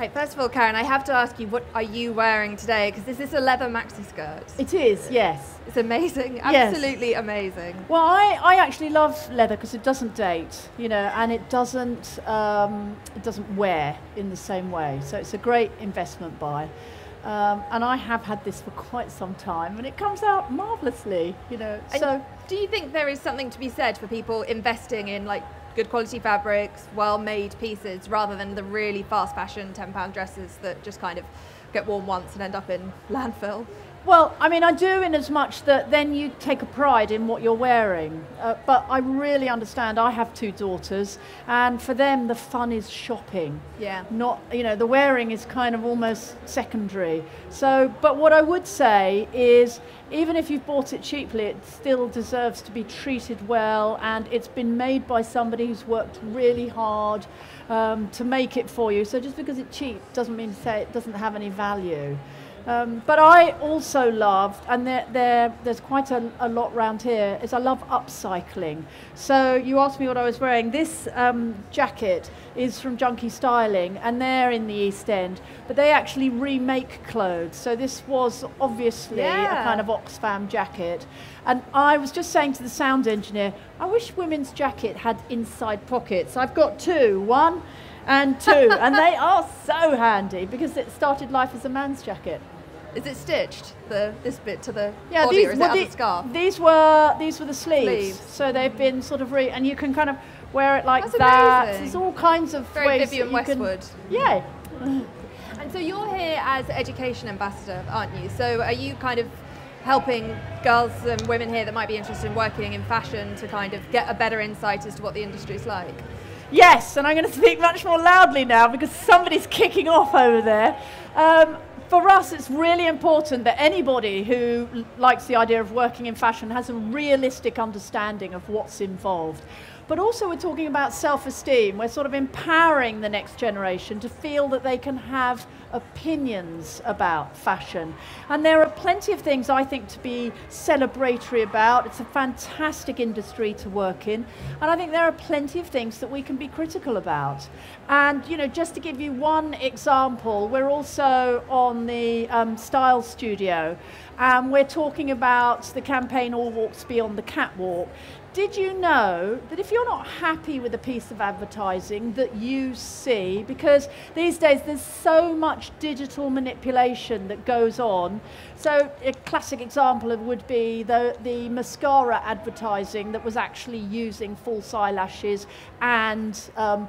Hey, first of all, Caryn, I have to ask you, what are you wearing today? Because is this a leather maxi skirt? It is, yes. It's amazing, absolutely amazing. Well, I actually love leather because it doesn't date, you know, and it doesn't wear in the same way. So it's a great investment buy. And I have had this for quite some time, and it comes out marvellously, you know. And so, do you think there is something to be said for people investing in like good quality fabrics, well-made pieces, rather than the really fast fashion £10 dresses that just kind of get worn once and end up in landfill? well, I mean, I do in as much that then you take a pride in what you're wearing. But I really understand. I have 2 daughters, and for them, the fun is shopping. Yeah. Not, you know, the wearing is kind of almost secondary. So, but what I would say is, even if you've bought it cheaply, it still deserves to be treated well, and it's been made by somebody who's worked really hard to make it for you. So just because it's cheap doesn't mean to say it doesn't have any value. But I also love, and there's quite a lot around here, is I love upcycling. So you asked me what I was wearing. This jacket is from Junkie Styling, and they're in the East End, but they actually remake clothes. So this was obviously a kind of Oxfam jacket. And I was just saying to the sound engineer, I wish women's jacket had inside pockets. I've got 2, 1 and 2, and they are so handy because it started life as a man's jacket. Is it stitched, this bit to the body, or is it as a scarf? These were the sleeves. So they've been sort of and you can kind of wear it like that. Amazing. There's all kinds of Very ways Vivienne Westwood. Yeah. And so you're here as education ambassador, aren't you? So are you kind of helping girls and women here that might be interested in working in fashion to kind of get a better insight as to what the industry's like? Yes, and I'm going to speak much more loudly now because somebody's kicking off over there. For us, it's really important that anybody who likes the idea of working in fashion has a realistic understanding of what's involved. But also we're talking about self-esteem. We're sort of empowering the next generation to feel that they can have opinions about fashion. And there are plenty of things I think to be celebratory about. It's a fantastic industry to work in. And I think there are plenty of things that we can be critical about. And, you know, just to give you one example, we're also on the Style Studio, and we're talking about the campaign All Walks Beyond the Catwalk. Did you know that if you're not happy with a piece of advertising that you see, because these days there's so much digital manipulation that goes on. So a classic example would be the mascara advertising that was actually using false eyelashes and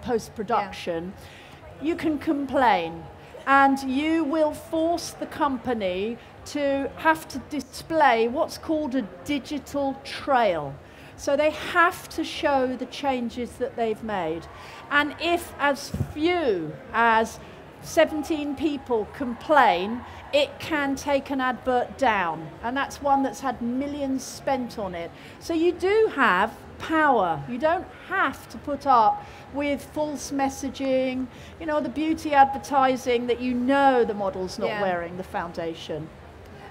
post-production. Yeah. You can complain, and you will force the company to have to display what's called a digital trail. So they have to show the changes that they've made. And if as few as 17 people complain, it can take an advert down. And that's one that's had millions spent on it. So you do have power. You don't have to put up with false messaging, you know, the beauty advertising that you know the model's not wearing the foundation.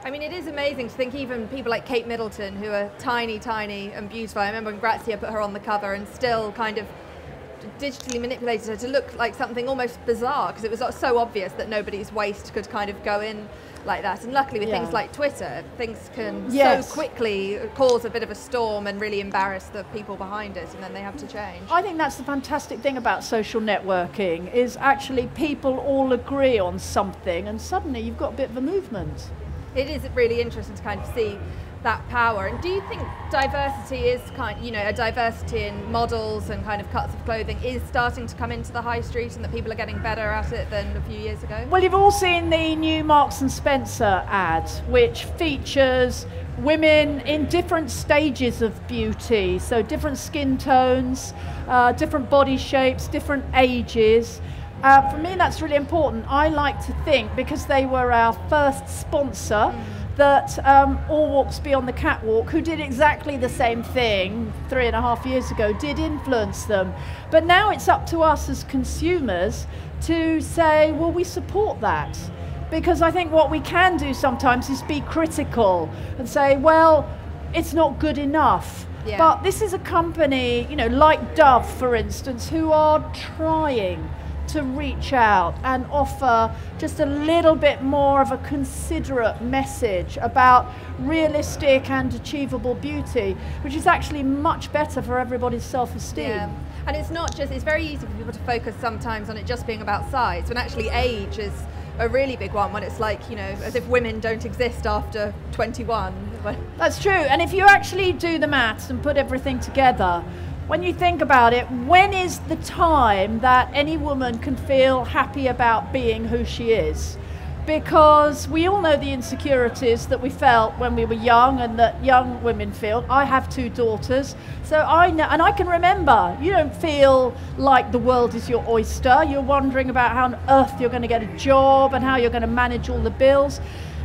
I mean, it is amazing to think even people like Kate Middleton, who are tiny, tiny and beautiful. I remember when Grazia put her on the cover and still kind of digitally manipulated her to look like something almost bizarre, because it was so obvious that nobody's waist could kind of go in like that. And luckily with things like Twitter, things can so quickly cause a bit of a storm and really embarrass the people behind it, and then they have to change. I think that's the fantastic thing about social networking, is actually people all agree on something and suddenly you've got a bit of a movement. It is really interesting to kind of see that power. And do you think diversity is a diversity in models and kind of cuts of clothing is starting to come into the high street, and that people are getting better at it than a few years ago? Well, you've all seen the new Marks and Spencer ad, which features women in different stages of beauty, so different skin tones, different body shapes, different ages. For me, that's really important. I like to think, because they were our first sponsor, that All Walks Beyond the Catwalk, who did exactly the same thing 3.5 years ago, did influence them. But now it's up to us as consumers to say, well, we support that. Because I think what we can do sometimes is be critical and say, well, it's not good enough. Yeah. But this is a company, you know, like Dove, for instance, who are trying to reach out and offer just a little bit more of a considerate message about realistic and achievable beauty, which is actually much better for everybody's self-esteem. Yeah. And it's not just, it's very easy for people to focus sometimes on it just being about size, when actually age is a really big one, when it's like, you know, as if women don't exist after 21. That's true. And if you actually do the maths and put everything together, when you think about it, when is the time that any woman can feel happy about being who she is? Because we all know the insecurities that we felt when we were young and that young women feel. I have 2 daughters, so I know, and I can remember, you don't feel like the world is your oyster. You're wondering about how on earth you're going to get a job and how you're going to manage all the bills.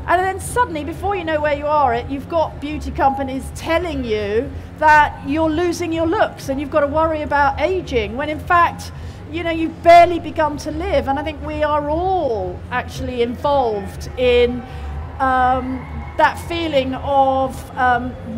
And then suddenly, before you know where you are, you've got beauty companies telling you that you're losing your looks and you've got to worry about aging, when in fact, you know, you've barely begun to live. And I think we are all actually involved in that feeling of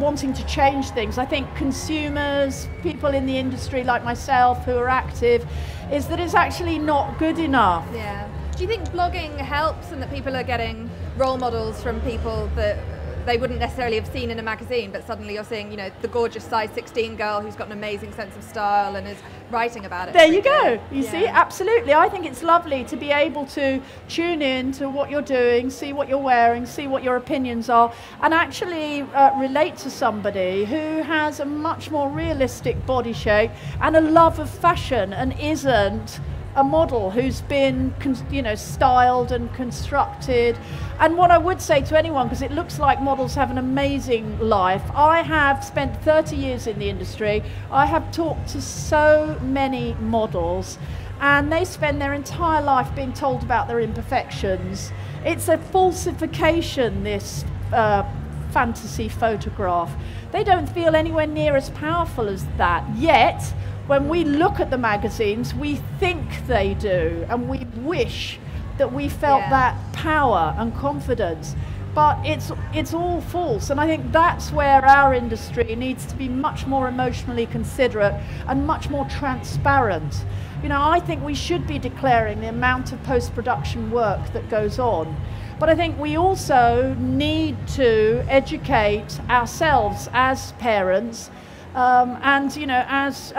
wanting to change things. I think consumers, people in the industry like myself who are active, is that it's actually not good enough. Yeah. Do you think blogging helps, and that people are getting role models from people that they wouldn't necessarily have seen in a magazine, but suddenly you're seeing, you know, the gorgeous size 16 girl who's got an amazing sense of style and is writing about it? There you go. You see, absolutely. I think it's lovely to be able to tune in to what you're doing, see what you're wearing, see what your opinions are, and actually relate to somebody who has a much more realistic body shape and a love of fashion, and isn't a model who's been, you know, styled and constructed. And what I would say to anyone, because it looks like models have an amazing life, I have spent 30 years in the industry. I have talked to so many models, and they spend their entire life being told about their imperfections. It's a falsification, this fantasy photograph. They don't feel anywhere near as powerful as that, yet when we look at the magazines, we think they do, and we wish that we felt that power and confidence. But it's all false, and I think that's where our industry needs to be much more emotionally considerate and much more transparent. You know, I think we should be declaring the amount of post-production work that goes on. But I think we also need to educate ourselves as parents, and, you know, as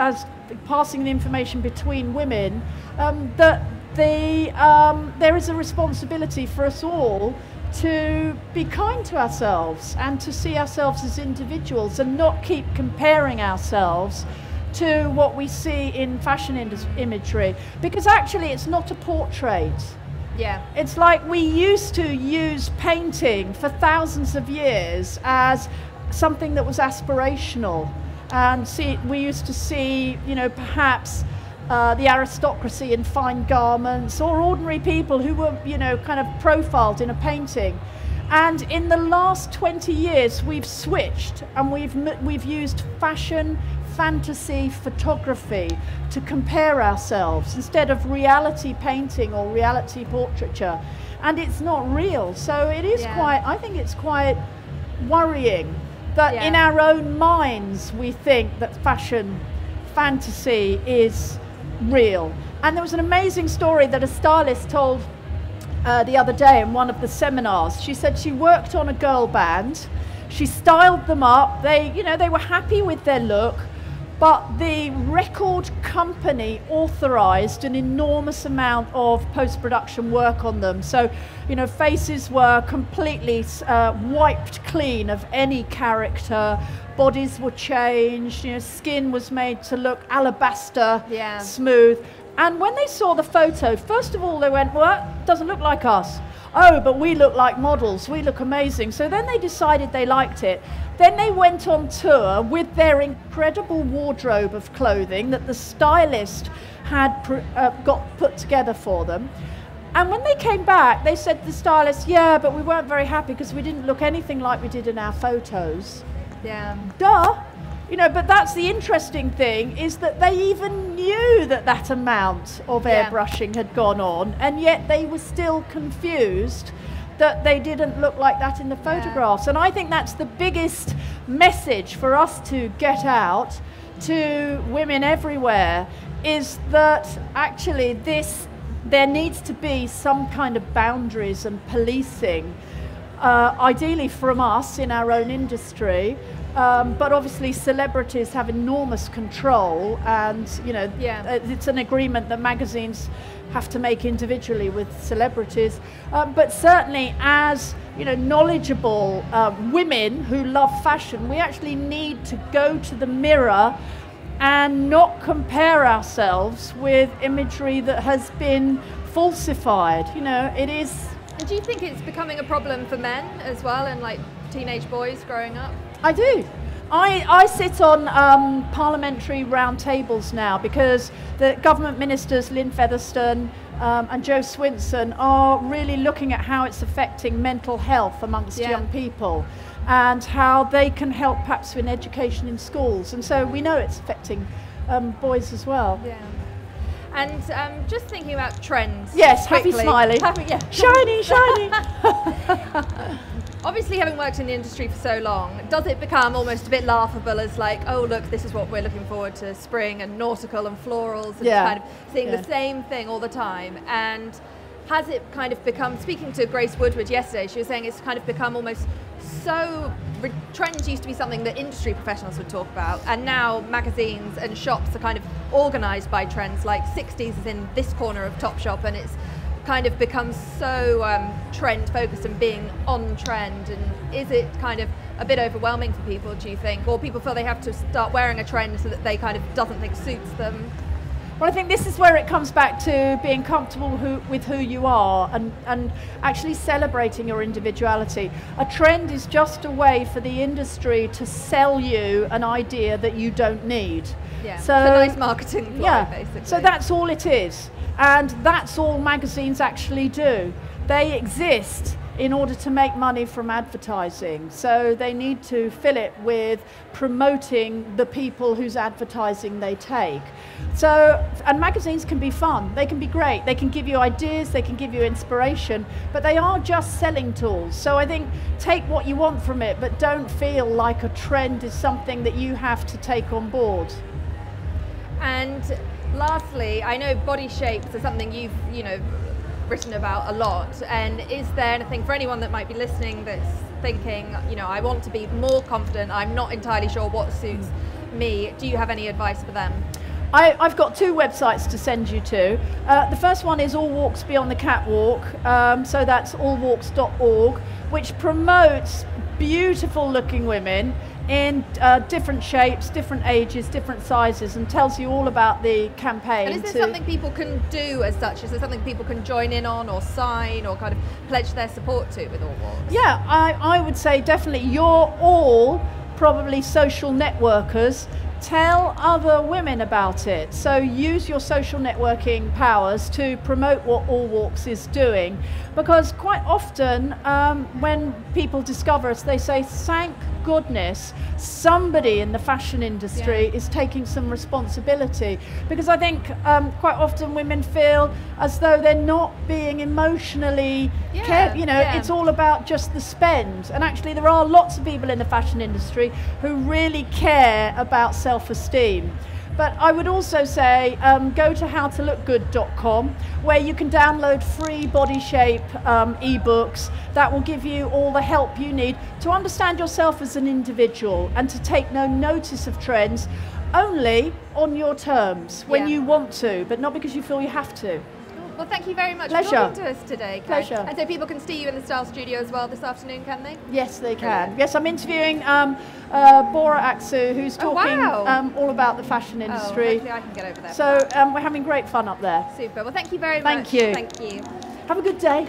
passing the information between women, that there is a responsibility for us all to be kind to ourselves and to see ourselves as individuals, and not keep comparing ourselves to what we see in fashion imagery, because actually it's not a portrait. Yeah. It's like we used to use painting for thousands of years as something that was aspirational. And we used to see, you know, perhaps the aristocracy in fine garments, or ordinary people who were, you know, kind of profiled in a painting. And in the last 20 years, we've switched, and we've used fashion, fantasy, photography to compare ourselves instead of reality painting or reality portraiture. And it's not real. So it is I think it's quite worrying that in our own minds we think that fashion fantasy is real. And there was an amazing story that a stylist told the other day in one of the seminars. She said she worked on a girl band, she styled them up, they were happy with their look, but the record company authorized an enormous amount of post-production work on them. So, you know, faces were completely wiped clean of any character, bodies were changed, you know, skin was made to look alabaster smooth. And when they saw the photo, first of all they went, well, that doesn't look like us. Oh, but we look like models, we look amazing. So then they decided they liked it. Then they went on tour with their incredible wardrobe of clothing that the stylist had got put together for them. And when they came back, they said to the stylist, yeah, but we weren't very happy because we didn't look anything like we did in our photos. Yeah. Duh. You know, but that's the interesting thing, is that they even knew that that amount of airbrushing had gone on, and yet they were still confused that they didn't look like that in the photographs. And I think that's the biggest message for us to get out to women everywhere, is that actually there needs to be some kind of boundaries and policing, ideally from us in our own industry, but obviously celebrities have enormous control, and it's an agreement that magazines have to make individually with celebrities, but certainly as knowledgeable women who love fashion, we actually need to go to the mirror and not compare ourselves with imagery that has been falsified. It is. And do you think it's becoming a problem for men as well, and like teenage boys growing up? I do. I sit on parliamentary roundtables now because the government ministers, Lynn Featherstone and Jo Swinson, are really looking at how it's affecting mental health amongst young people, and how they can help perhaps in education in schools. And so we know it's affecting boys as well. Yeah. And just thinking about trends. Yes, quickly. happy smiley. Shiny, shiny. Obviously, having worked in the industry for so long, does it become almost a bit laughable as like, oh look, this is what we're looking forward to, spring and nautical and florals, and kind of seeing the same thing all the time? And has it kind of become, speaking to Grace Woodward yesterday, she was saying it's kind of become almost so, trends used to be something that industry professionals would talk about, and now magazines and shops are kind of organised by trends, like 60s is in this corner of Topshop, and it's kind of becomes so trend focused and being on trend. And is it kind of a bit overwhelming for people, do you think, or people feel they have to start wearing a trend so that they kind of doesn't think suits them? Well, I think this is where it comes back to being comfortable with who you are, and actually celebrating your individuality. A trend is just a way for the industry to sell you an idea that you don't need. Yeah, so, it's a nice marketing ploy, basically. So that's all it is. And that's all magazines actually do. They exist in order to make money from advertising. So they need to fill it with promoting the people whose advertising they take. So, and magazines can be fun, they can be great, they can give you ideas, they can give you inspiration, but they are just selling tools. So I think take what you want from it, but don't feel like a trend is something that you have to take on board. And lastly, I know body shapes are something you've written about a lot, and is there anything for anyone that might be listening that's thinking, I want to be more confident, I'm not entirely sure what suits me, do you have any advice for them? I've got two websites to send you to. The first one is All Walks Beyond the Catwalk, so that's allwalks.org, which promotes beautiful looking women in different shapes, different ages, different sizes, and tells you all about the campaign. And is there something people can do as such? Is there something people can join in on or sign or kind of pledge their support to with All Walks? Yeah, I would say definitely. You're all probably social networkers. Tell other women about it. So use your social networking powers to promote what All Walks is doing, because quite often when people discover us, they say, thank goodness somebody in the fashion industry is taking some responsibility, because I think quite often women feel as though they're not being emotionally cared. It's all about just the spend, and actually there are lots of people in the fashion industry who really care about self-esteem. But I would also say go to howtolookgood.com, where you can download free body shape ebooks that will give you all the help you need to understand yourself as an individual and to take no notice of trends, only on your terms, when you want to, but not because you feel you have to. Well, thank you very much for talking to us today, Caryn. Pleasure. And so people can see you in the Style Studio as well this afternoon, can they? Yes, they can. Yes, I'm interviewing Bora Aksu, who's talking all about the fashion industry. Hopefully I can get over there. So we're having great fun up there. Super. Well, thank you very much. Thank you. Thank you. Have a good day.